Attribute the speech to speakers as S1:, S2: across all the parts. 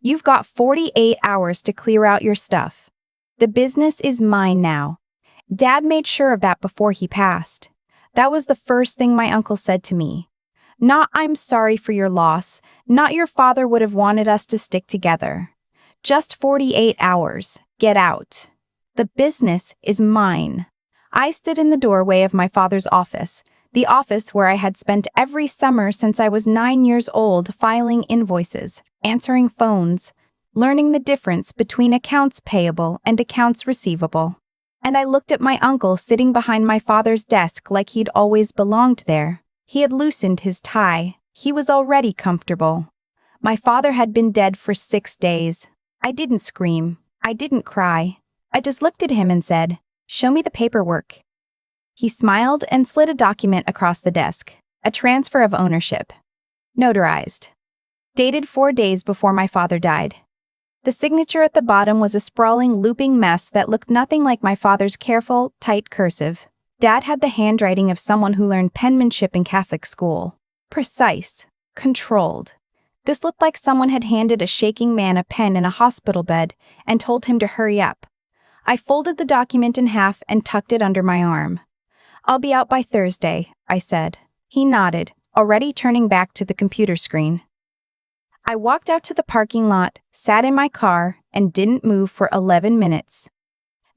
S1: You've got 48 hours to clear out your stuff. The business is mine now. Dad made sure of that before he passed. That was the first thing my uncle said to me. Not "I'm sorry for your loss," not "your father would have wanted us to stick together." Just 48 hours. Get out. The business is mine. I stood in the doorway of my father's office, the office where I had spent every summer since I was 9 years old, filing invoices, answering phones, learning the difference between accounts payable and accounts receivable. And I looked at my uncle sitting behind my father's desk like he'd always belonged there. He had loosened his tie. He was already comfortable. My father had been dead for 6 days. I didn't scream. I didn't cry. I just looked at him and said, "Show me the paperwork." He smiled and slid a document across the desk, a transfer of ownership. Notarized. Dated 4 days before my father died. The signature at the bottom was a sprawling, looping mess that looked nothing like my father's careful, tight cursive. Dad had the handwriting of someone who learned penmanship in Catholic school. Precise. Controlled. This looked like someone had handed a shaking man a pen in a hospital bed and told him to hurry up. I folded the document in half and tucked it under my arm. "I'll be out by Thursday," I said. He nodded, already turning back to the computer screen. I walked out to the parking lot, sat in my car, and didn't move for 11 minutes.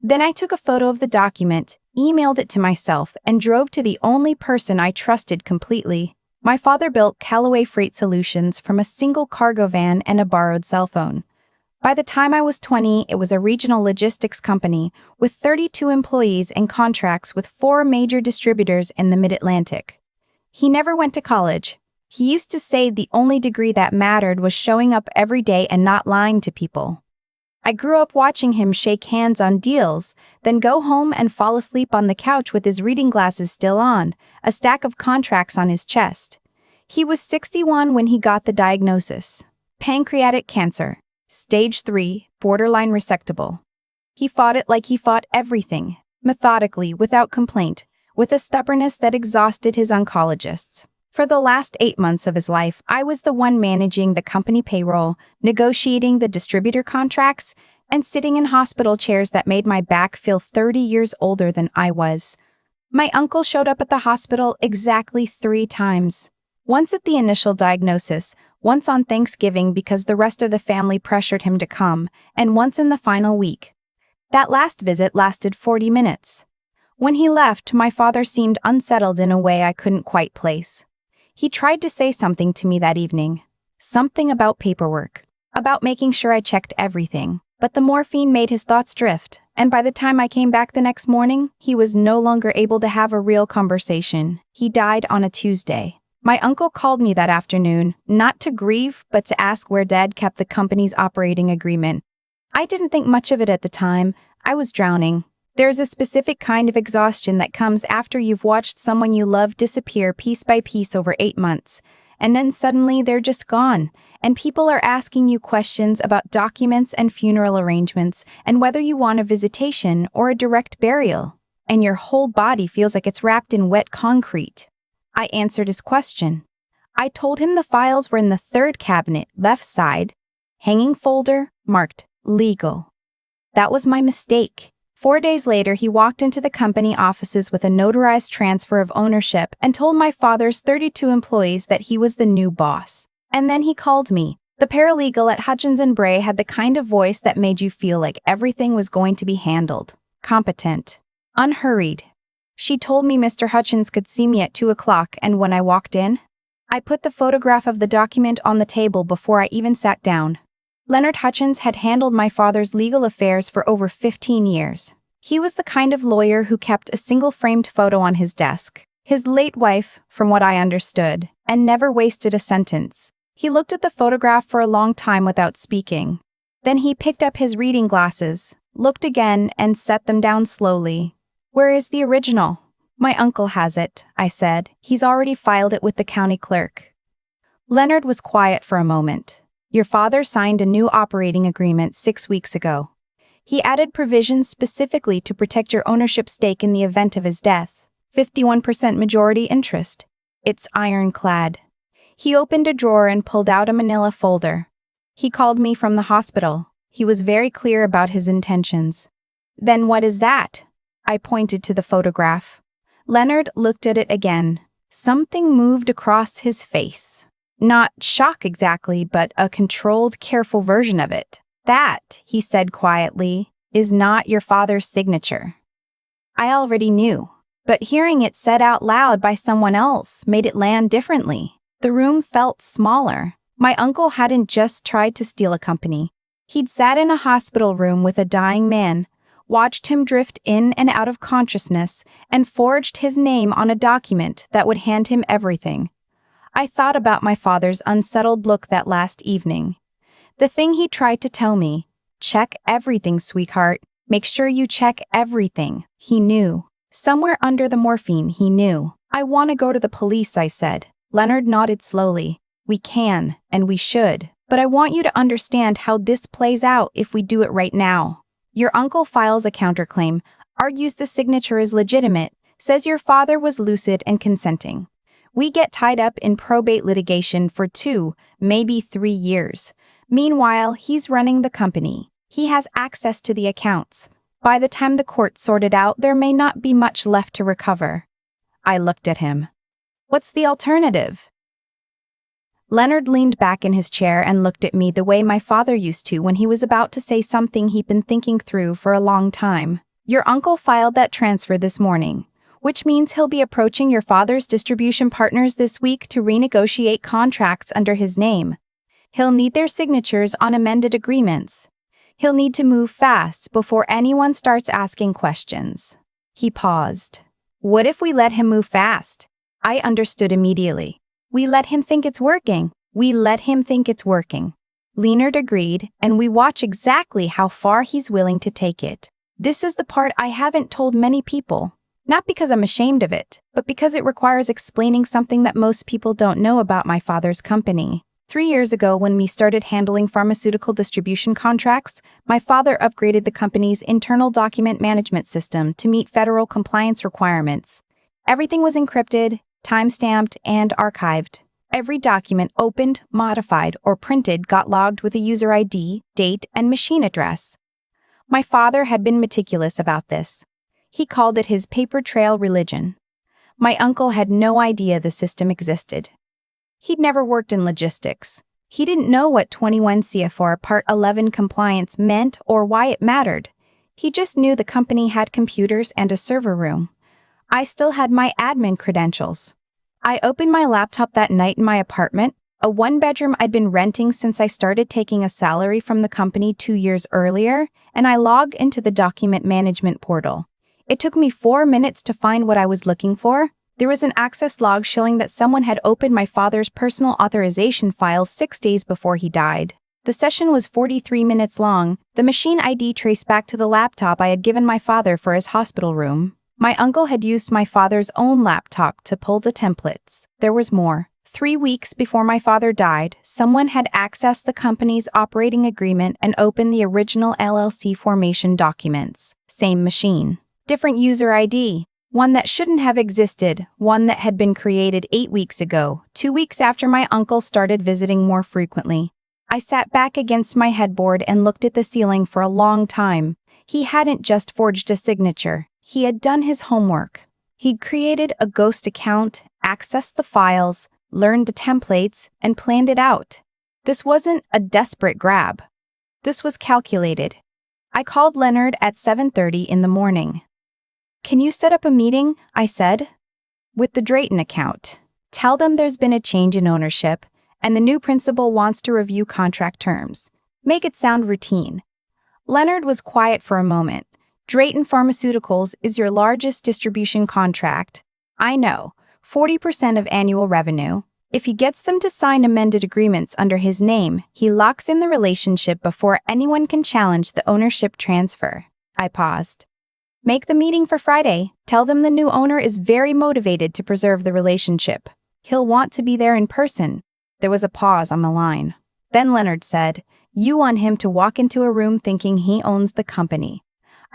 S1: Then I took a photo of the document, emailed it to myself, and drove to the only person I trusted completely. My father built Callaway Freight Solutions from a single cargo van and a borrowed cell phone. By the time I was 20, it was a regional logistics company with 32 employees and contracts with 4 major distributors in the Mid-Atlantic. He never went to college. He used to say the only degree that mattered was showing up every day and not lying to people. I grew up watching him shake hands on deals, then go home and fall asleep on the couch with his reading glasses still on, a stack of contracts on his chest. He was 61 when he got the diagnosis. Pancreatic cancer. Stage 3, borderline resectable. He fought it like he fought everything, methodically, without complaint, with a stubbornness that exhausted his oncologists. For the last 8 months of his life, I was the one managing the company payroll, negotiating the distributor contracts, and sitting in hospital chairs that made my back feel 30 years older than I was. My uncle showed up at the hospital exactly 3 times. Once at the initial diagnosis, once on Thanksgiving because the rest of the family pressured him to come, and once in the final week. That last visit lasted 40 minutes. When he left, my father seemed unsettled in a way I couldn't quite place. He tried to say something to me that evening. Something about paperwork. About making sure I checked everything. But the morphine made his thoughts drift, and by the time I came back the next morning, he was no longer able to have a real conversation. He died on a Tuesday. My uncle called me that afternoon, not to grieve, but to ask where Dad kept the company's operating agreement. I didn't think much of it at the time. I was drowning. There's a specific kind of exhaustion that comes after you've watched someone you love disappear piece by piece over 8 months, and then suddenly they're just gone, and people are asking you questions about documents and funeral arrangements, and whether you want a visitation or a direct burial, and your whole body feels like it's wrapped in wet concrete. I answered his question. I told him the files were in the 3rd cabinet, left side, hanging folder, marked legal. That was my mistake. 4 days later, he walked into the company offices with a notarized transfer of ownership and told my father's 32 employees that he was the new boss. And then he called me. The paralegal at Hutchins & Bray had the kind of voice that made you feel like everything was going to be handled. Competent. Unhurried. She told me Mr. Hutchins could see me at 2 o'clock, and when I walked in, I put the photograph of the document on the table before I even sat down. Leonard Hutchins had handled my father's legal affairs for over 15 years. He was the kind of lawyer who kept a single framed photo on his desk. His late wife, from what I understood, and never wasted a sentence. He looked at the photograph for a long time without speaking. Then he picked up his reading glasses, looked again, and set them down slowly. "Where is the original?" "My uncle has it," I said. "He's already filed it with the county clerk." Leonard was quiet for a moment. "Your father signed a new operating agreement 6 weeks ago. He added provisions specifically to protect your ownership stake in the event of his death. 51% majority interest. It's ironclad." He opened a drawer and pulled out a manila folder. He called me from the hospital. He was very clear about his intentions. Then what is that? I pointed to the photograph. Leonard looked at it again. Something moved across his face. Not shock exactly, but a controlled, careful version of it. That, he said quietly, is not your father's signature. I already knew, but hearing it said out loud by someone else made it land differently. The room felt smaller. My uncle hadn't just tried to steal a company. He'd sat in a hospital room with a dying man, watched him drift in and out of consciousness, and forged his name on a document that would hand him everything. I thought about my father's unsettled look that last evening. The thing he tried to tell me, check everything, sweetheart. Make sure you check everything. He knew. Somewhere under the morphine, he knew. I want to go to the police, I said. Leonard nodded slowly. We can, and we should. But I want you to understand how this plays out if we do it right now. Your uncle files a counterclaim, argues the signature is legitimate, says your father was lucid and consenting. We get tied up in probate litigation for 2, maybe 3 years. Meanwhile, he's running the company. He has access to the accounts. By the time the court sorted out, there may not be much left to recover. I looked at him. What's the alternative? Leonard leaned back in his chair and looked at me the way my father used to when he was about to say something he'd been thinking through for a long time. Your uncle filed that transfer this morning, which means he'll be approaching your father's distribution partners this week to renegotiate contracts under his name. He'll need their signatures on amended agreements. He'll need to move fast before anyone starts asking questions. He paused. What if we let him move fast? I understood immediately. We let him think it's working. We let him think it's working. Leonard agreed, and we watch exactly how far he's willing to take it. This is the part I haven't told many people. Not because I'm ashamed of it, but because it requires explaining something that most people don't know about my father's company. 3 years ago, when we started handling pharmaceutical distribution contracts, my father upgraded the company's internal document management system to meet federal compliance requirements. Everything was encrypted, time-stamped, and archived. Every document opened, modified, or printed got logged with a user ID, date, and machine address. My father had been meticulous about this. He called it his paper trail religion. My uncle had no idea the system existed. He'd never worked in logistics. He didn't know what 21 CFR Part 11 compliance meant or why it mattered. He just knew the company had computers and a server room. I still had my admin credentials. I opened my laptop that night in my apartment, a 1-bedroom I'd been renting since I started taking a salary from the company 2 years earlier, and I logged into the document management portal. It took me 4 minutes to find what I was looking for. There was an access log showing that someone had opened my father's personal authorization files 6 days before he died. The session was 43 minutes long. The machine ID traced back to the laptop I had given my father for his hospital room. My uncle had used my father's own laptop to pull the templates. There was more. 3 weeks before my father died, someone had accessed the company's operating agreement and opened the original LLC formation documents. Same machine. Different user ID. One that shouldn't have existed, one that had been created 8 weeks ago, 2 weeks after my uncle started visiting more frequently. I sat back against my headboard and looked at the ceiling for a long time. He hadn't just forged a signature. He had done his homework. He'd created a ghost account, accessed the files, learned the templates, and planned it out. This wasn't a desperate grab. This was calculated. I called Leonard at 7:30 in the morning. Can you set up a meeting? I said. With the Drayton account. Tell them there's been a change in ownership, and the new principal wants to review contract terms. Make it sound routine. Leonard was quiet for a moment. Drayton Pharmaceuticals is your largest distribution contract. I know, 40% of annual revenue. If he gets them to sign amended agreements under his name, he locks in the relationship before anyone can challenge the ownership transfer. I paused. Make the meeting for Friday. Tell them the new owner is very motivated to preserve the relationship. He'll want to be there in person. There was a pause on the line. Then Leonard said, You want him to walk into a room thinking he owns the company.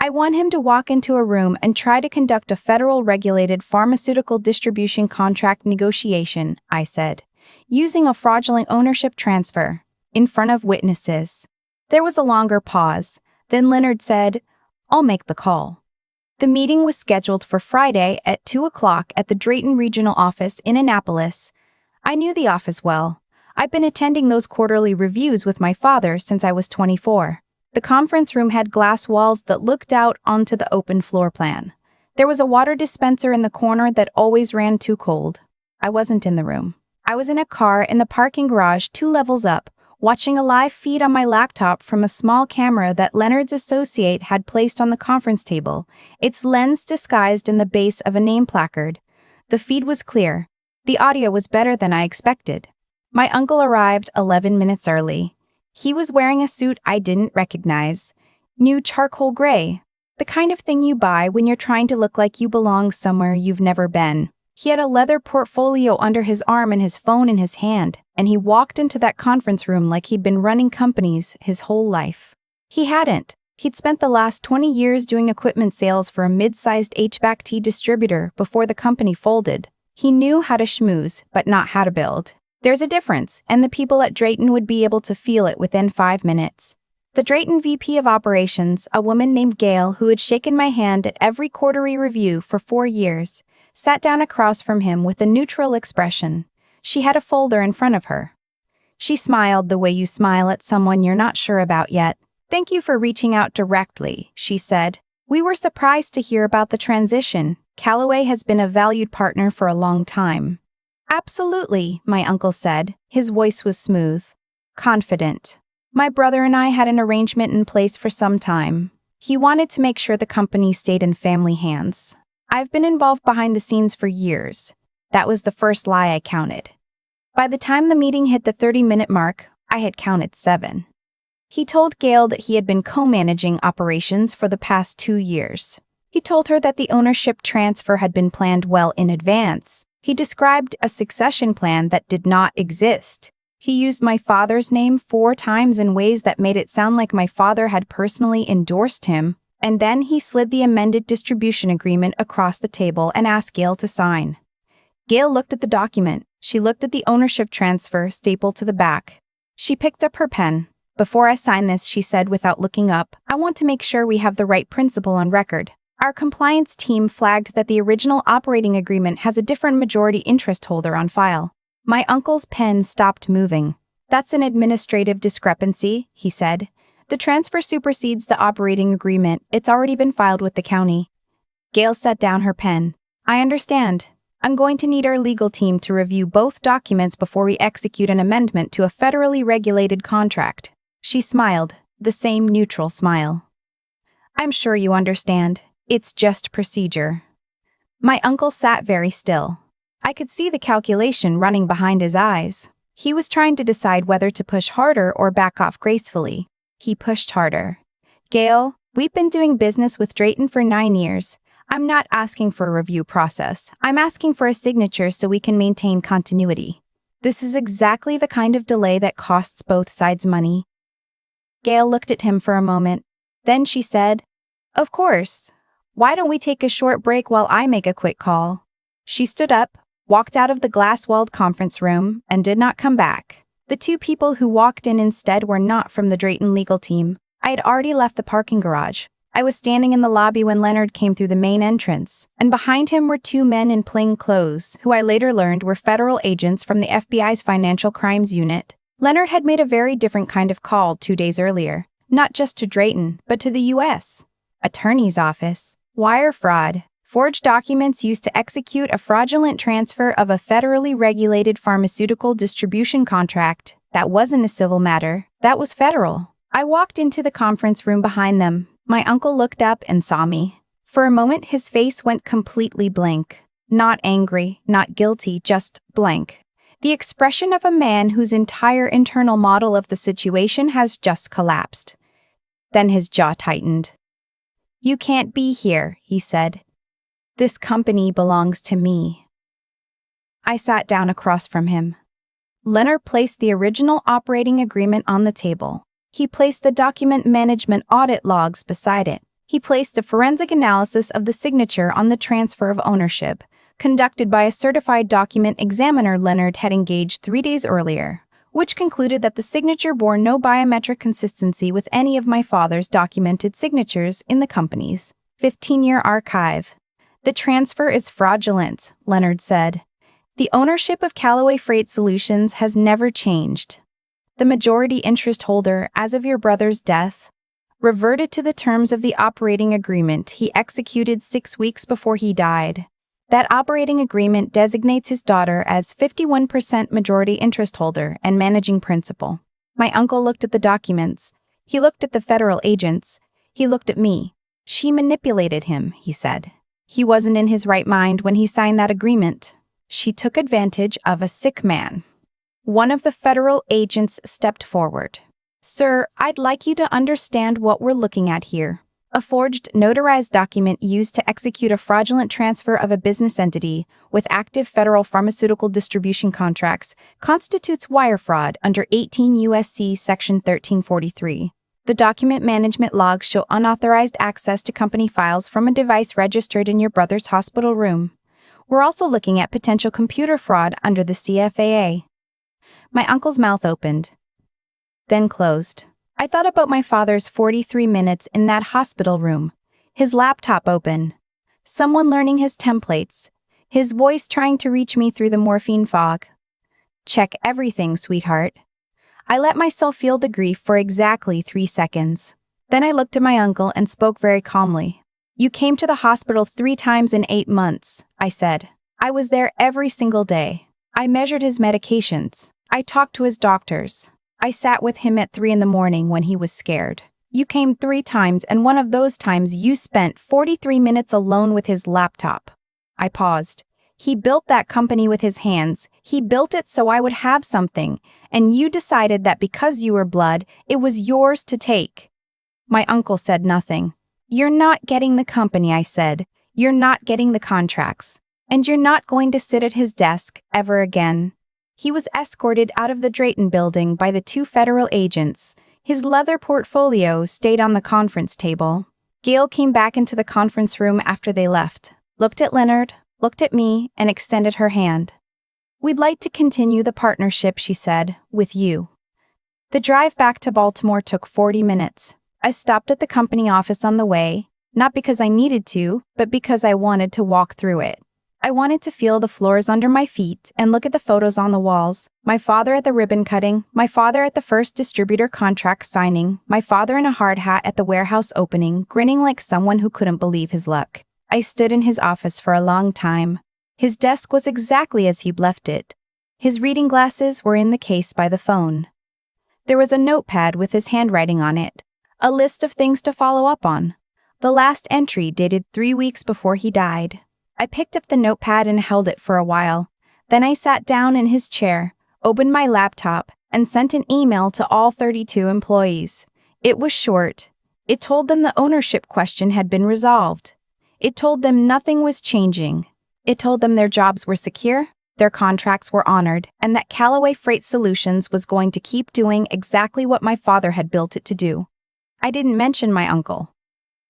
S1: I want him to walk into a room and try to conduct a federal regulated pharmaceutical distribution contract negotiation, I said, using a fraudulent ownership transfer. in front of witnesses. There was a longer pause. Then Leonard said, "I'll make the call." The meeting was scheduled for Friday at 2 o'clock at the Drayton Regional Office in Annapolis. I knew the office well. I'd been attending those quarterly reviews with my father since I was 24. The conference room had glass walls that looked out onto the open floor plan. There was a water dispenser in the corner that always ran too cold. I wasn't in the room. I was in a car in the parking garage 2 levels up, watching a live feed on my laptop from a small camera that Leonard's associate had placed on the conference table, its lens disguised in the base of a name placard. The feed was clear. The audio was better than I expected. My uncle arrived 11 minutes early. He was wearing a suit I didn't recognize. New charcoal gray, the kind of thing you buy when you're trying to look like you belong somewhere you've never been. He had a leather portfolio under his arm and his phone in his hand, and he walked into that conference room like he'd been running companies his whole life. He hadn't. He'd spent the last 20 years doing equipment sales for a mid-sized HVAC distributor before the company folded. He knew how to schmooze, but not how to build. There's a difference, and the people at Drayton would be able to feel it within 5 minutes. The Drayton VP of Operations, a woman named Gail who had shaken my hand at every quarterly review for 4 years, sat down across from him with a neutral expression. She had a folder in front of her. She smiled the way you smile at someone you're not sure about yet. "Thank you for reaching out directly," she said. "We were surprised to hear about the transition. Callaway has been a valued partner for a long time." "Absolutely," my uncle said. His voice was smooth, confident. "My brother and I had an arrangement in place for some time. He wanted to make sure the company stayed in family hands. I've been involved behind the scenes for years." That was the first lie I counted. By the time the meeting hit the 30-minute mark, I had counted 7. He told Gail that he had been co-managing operations for the past 2 years. He told her that the ownership transfer had been planned well in advance. He described a succession plan that did not exist. He used my father's name 4 times in ways that made it sound like my father had personally endorsed him. And then he slid the amended distribution agreement across the table and asked Gail to sign. Gail looked at the document. She looked at the ownership transfer stapled to the back. She picked up her pen. "Before I sign this," she said without looking up, "I want to make sure we have the right principal on record." Our compliance team flagged that the original operating agreement has a different majority interest holder on file. My uncle's pen stopped moving. "That's an administrative discrepancy," he said. "The transfer supersedes the operating agreement. It's already been filed with the county." Gail set down her pen. "I understand. I'm going to need our legal team to review both documents before we execute an amendment to a federally regulated contract." She smiled, the same neutral smile. "I'm sure you understand. It's just procedure." My uncle sat very still. I could see the calculation running behind his eyes. He was trying to decide whether to push harder or back off gracefully. He pushed harder. "Gail, we've been doing business with Drayton for 9 years. I'm not asking for a review process. I'm asking for a signature so we can maintain continuity. This is exactly the kind of delay that costs both sides money." Gail looked at him for a moment. Then she said, "Of course. Why don't we take a short break while I make a quick call?" She stood up, walked out of the glass-walled conference room, and did not come back. The 2 people who walked in instead were not from the Drayton legal team. I had already left the parking garage. I was standing in the lobby when Leonard came through the main entrance, and behind him were 2 men in plain clothes, who I later learned were federal agents from the FBI's Financial Crimes Unit. Leonard had made a very different kind of call 2 days earlier, not just to Drayton, but to the U.S. Attorney's Office. Wire fraud. Forged documents used to execute a fraudulent transfer of a federally regulated pharmaceutical distribution contract. That wasn't a civil matter. That was federal. I walked into the conference room behind them. My uncle looked up and saw me. For a moment, his face went completely blank. Not angry, not guilty, just blank. The expression of a man whose entire internal model of the situation has just collapsed. Then his jaw tightened. "You can't be here," he said. "This company belongs to me." I sat down across from him. Leonard placed the original operating agreement on the table. He placed the document management audit logs beside it. He placed a forensic analysis of the signature on the transfer of ownership, conducted by a certified document examiner Leonard had engaged 3 days earlier. which concluded that the signature bore no biometric consistency with any of my father's documented signatures in the company's 15-year archive. The transfer is fraudulent, Leonard said. The ownership of Callaway Freight Solutions has never changed. The majority interest holder, as of your brother's death, reverted to the terms of the operating agreement he executed 6 weeks before he died. That operating agreement designates his daughter as 51% majority interest holder and managing principal. My uncle looked at the documents. He looked at the federal agents. He looked at me. She manipulated him, he said. He wasn't in his right mind when he signed that agreement. She took advantage of a sick man. One of the federal agents stepped forward. Sir, I'd like you to understand what we're looking at here. A forged, notarized document used to execute a fraudulent transfer of a business entity with active federal pharmaceutical distribution contracts constitutes wire fraud under 18 U.S.C. Section 1343. The document management logs show unauthorized access to company files from a device registered in your brother's hospital room. We're also looking at potential computer fraud under the CFAA. My uncle's mouth opened, then closed. I thought about my father's 43 minutes in that hospital room, his laptop open, someone learning his templates, his voice trying to reach me through the morphine fog. Check everything, sweetheart. I let myself feel the grief for exactly 3 seconds. Then I looked at my uncle and spoke very calmly. You came to the hospital 3 times in 8 months, I said. I was there every single day. I measured his medications. I talked to his doctors. I sat with him at 3 in the morning when he was scared. You came 3 times, and one of those times you spent 43 minutes alone with his laptop. I paused. He built that company with his hands. He built it so I would have something, and you decided that because you were blood, it was yours to take. My uncle said nothing. You're not getting the company, I said. You're not getting the contracts. And you're not going to sit at his desk ever again. He was escorted out of the Drayton building by the 2 federal agents. His leather portfolio stayed on the conference table. Gail came back into the conference room after they left, looked at Leonard, looked at me, and extended her hand. We'd like to continue the partnership, she said, with you. The drive back to Baltimore took 40 minutes. I stopped at the company office on the way, not because I needed to, but because I wanted to walk through it. I wanted to feel the floors under my feet and look at the photos on the walls. My father at the ribbon cutting, my father at the first distributor contract signing, my father in a hard hat at the warehouse opening, grinning like someone who couldn't believe his luck. I stood in his office for a long time. His desk was exactly as he'd left it. His reading glasses were in the case by the phone. There was a notepad with his handwriting on it, a list of things to follow up on. The last entry dated 3 weeks before he died. I picked up the notepad and held it for a while. Then I sat down in his chair, opened my laptop, and sent an email to all 32 employees. It was short. It told them the ownership question had been resolved. It told them nothing was changing. It told them their jobs were secure, their contracts were honored, and that Callaway Freight Solutions was going to keep doing exactly what my father had built it to do. I didn't mention my uncle.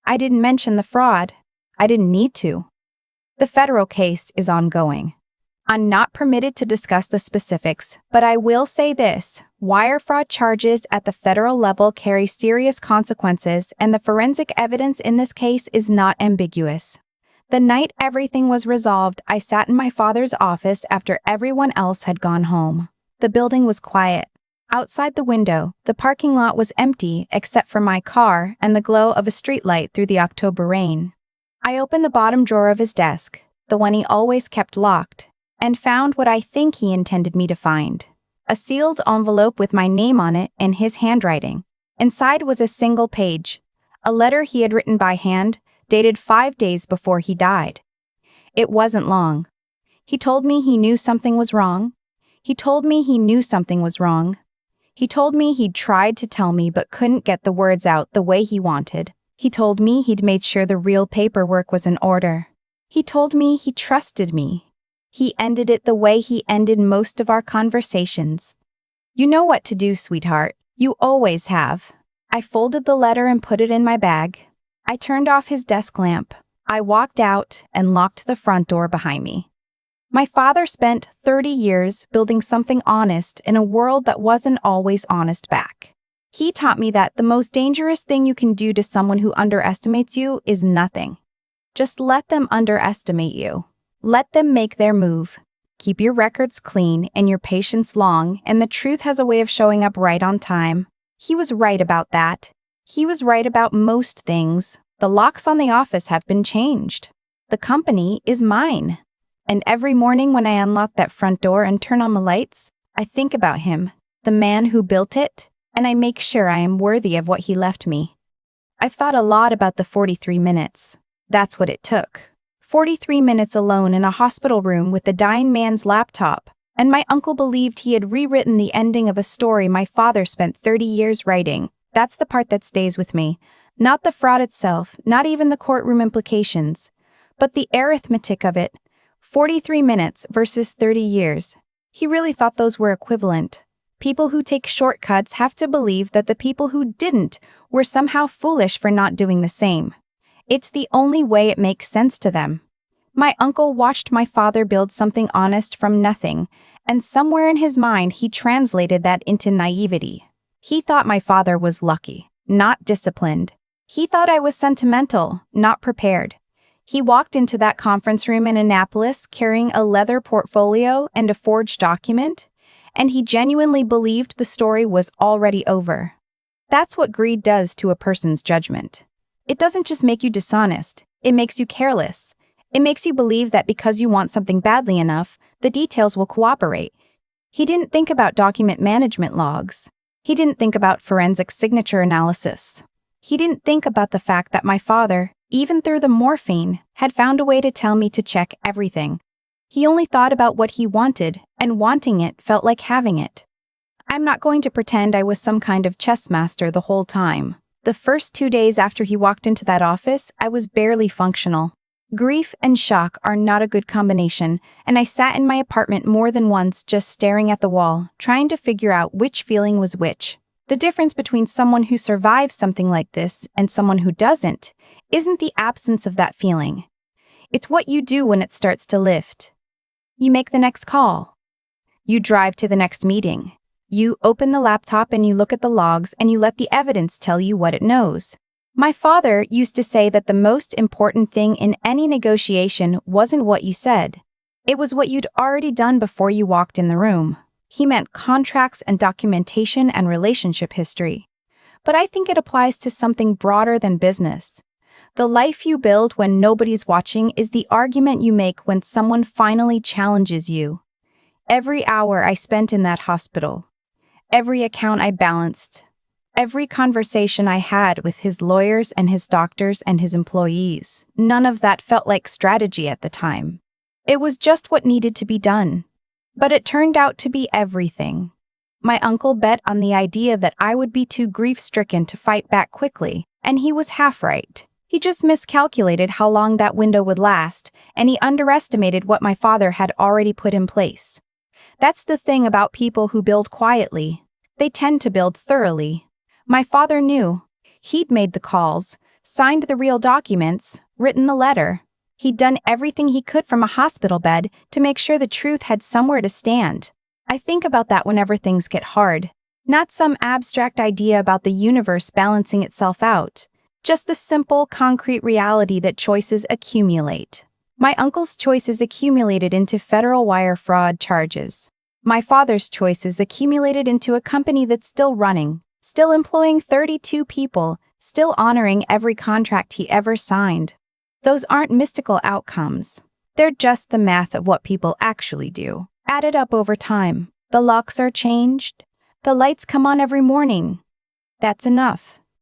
S1: I didn't mention the fraud. I didn't need to. The federal case is ongoing. I'm not permitted to discuss the specifics, but I will say this: wire fraud charges at the federal level carry serious consequences, and the forensic evidence in this case is not ambiguous. The night everything was resolved, I sat in my father's office after everyone else had gone home. The building was quiet. Outside the window, the parking lot was empty except for my car and the glow of a streetlight through the October rain. I opened the bottom drawer of his desk, the one he always kept locked, and found what I think he intended me to find: a sealed envelope with my name on it in his handwriting. Inside was a single page, a letter he had written by hand, dated 5 days before he died. It wasn't long. He told me he knew something was wrong. He told me he knew something was wrong. He told me he'd tried to tell me but couldn't get the words out the way he wanted. He told me he'd made sure the real paperwork was in order. He told me he trusted me. He ended it the way he ended most of our conversations. You know what to do, sweetheart. You always have. I folded the letter and put it in my bag. I turned off his desk lamp. I walked out and locked the front door behind me. My father spent 30 years building something honest in a world that wasn't always honest back. He taught me that the most dangerous thing you can do to someone who underestimates you is nothing. Just let them underestimate you. Let them make their move. Keep your records clean and your patience long, and the truth has a way of showing up right on time. He was right about that. He was right about most things. The locks on the office have been changed. The company is mine. And every morning when I unlock that front door and turn on the lights, I think about him, the man who built it, and I make sure I am worthy of what he left me. I've thought a lot about the 43 minutes. That's what it took. 43 minutes alone in a hospital room with the dying man's laptop, and my uncle believed he had rewritten the ending of a story my father spent 30 years writing. That's the part that stays with me. Not the fraud itself, not even the courtroom implications, but the arithmetic of it. 43 minutes versus 30 years. He really thought those were equivalent. People who take shortcuts have to believe that the people who didn't were somehow foolish for not doing the same. It's the only way it makes sense to them. My uncle watched my father build something honest from nothing, and somewhere in his mind he translated that into naivety. He thought my father was lucky, not disciplined. He thought I was sentimental, not prepared. He walked into that conference room in Annapolis carrying a leather portfolio and a forged document, and he genuinely believed the story was already over. That's what greed does to a person's judgment. It doesn't just make you dishonest, it makes you careless. It makes you believe that because you want something badly enough, the details will cooperate. He didn't think about document management logs. He didn't think about forensic signature analysis. He didn't think about the fact that my father, even through the morphine, had found a way to tell me to check everything. He only thought about what he wanted, and wanting it felt like having it. I'm not going to pretend I was some kind of chess master the whole time. The first 2 days after he walked into that office, I was barely functional. Grief and shock are not a good combination, and I sat in my apartment more than once just staring at the wall, trying to figure out which feeling was which. The difference between someone who survives something like this and someone who doesn't isn't the absence of that feeling. It's what you do when it starts to lift. You make the next call. You drive to the next meeting. You open the laptop and you look at the logs and you let the evidence tell you what it knows. My father used to say that the most important thing in any negotiation wasn't what you said. It was what you'd already done before you walked in the room. He meant contracts and documentation and relationship history. But I think it applies to something broader than business. The life you build when nobody's watching is the argument you make when someone finally challenges you. Every hour I spent in that hospital, every account I balanced, every conversation I had with his lawyers and his doctors and his employees, none of that felt like strategy at the time. It was just what needed to be done. But it turned out to be everything. My uncle bet on the idea that I would be too grief-stricken to fight back quickly, and he was half right. He just miscalculated how long that window would last, and he underestimated what my father had already put in place. That's the thing about people who build quietly. They tend to build thoroughly. My father knew. He'd made the calls, signed the real documents, written the letter. He'd done everything he could from a hospital bed to make sure the truth had somewhere to stand. I think about that whenever things get hard. Not some abstract idea about the universe balancing itself out. Just the simple, concrete reality that choices accumulate. My uncle's choices accumulated into federal wire fraud charges. My father's choices accumulated into a company that's still running, still employing 32 people, still honoring every contract he ever signed. Those aren't mystical outcomes. They're just the math of what people actually do, added up over time. The locks are changed. The lights come on every morning. That's enough.